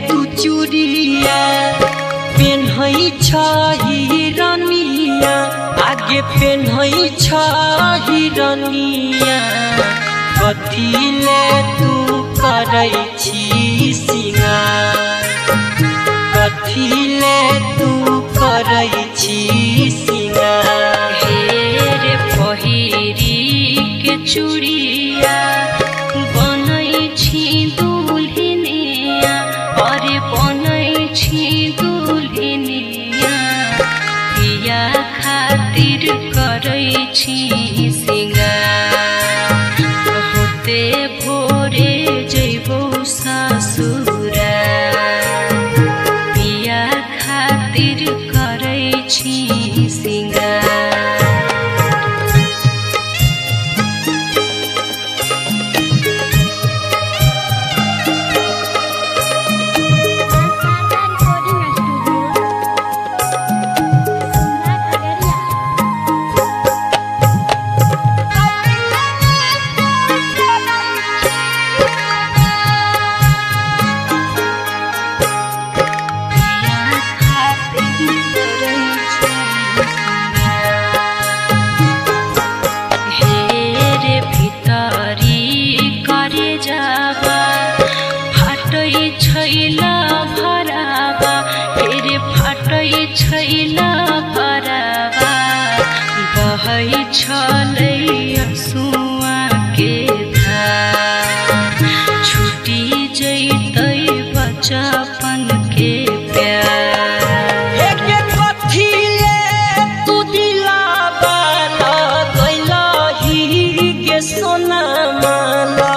तू चूड़िया पेन्हई हिरनिया आगे पेन्हई हिरनिया कथिले तू करै छी सिंगार कथिले तू करै छी सिंगार हे रे पहिरी के चूड़िया बनै छी दुल्हनिया अरे बनै छी दुल्हनिया पिया खातिर करै छी सिंगार होते भोरे जइबो ससुरा पिया खातिर करै छी सिंगार छैला भरावा बहै छलै असुआ के धार छुटी जैतै बचपन के प्यार एके कथिले तू दिलावा कैलही के सोना माला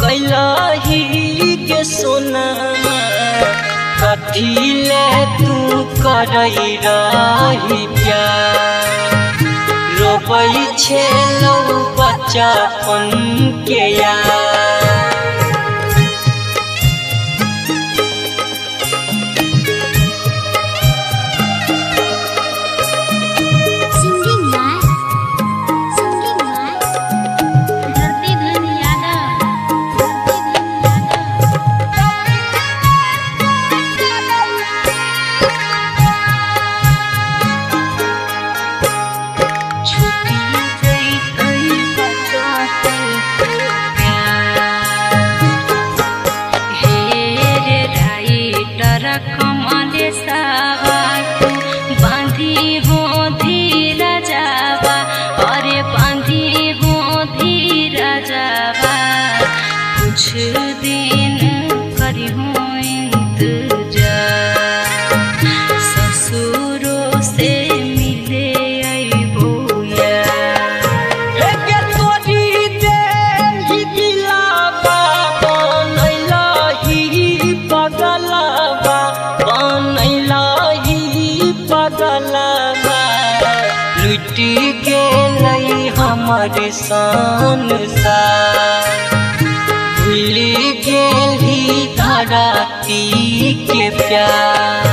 कैलही के सोना कथिले तू करै रही प्यार रोबै छेलौ बचपन के यार कमले सावा बांधी हो धीरा जावा अरे बांधी हो धीरा जावा कुछ दिन करी हो इंतजार ससुरों से मिले अइबो लुटी गेलै हमर संसार भूल गेली धरती के प्यार।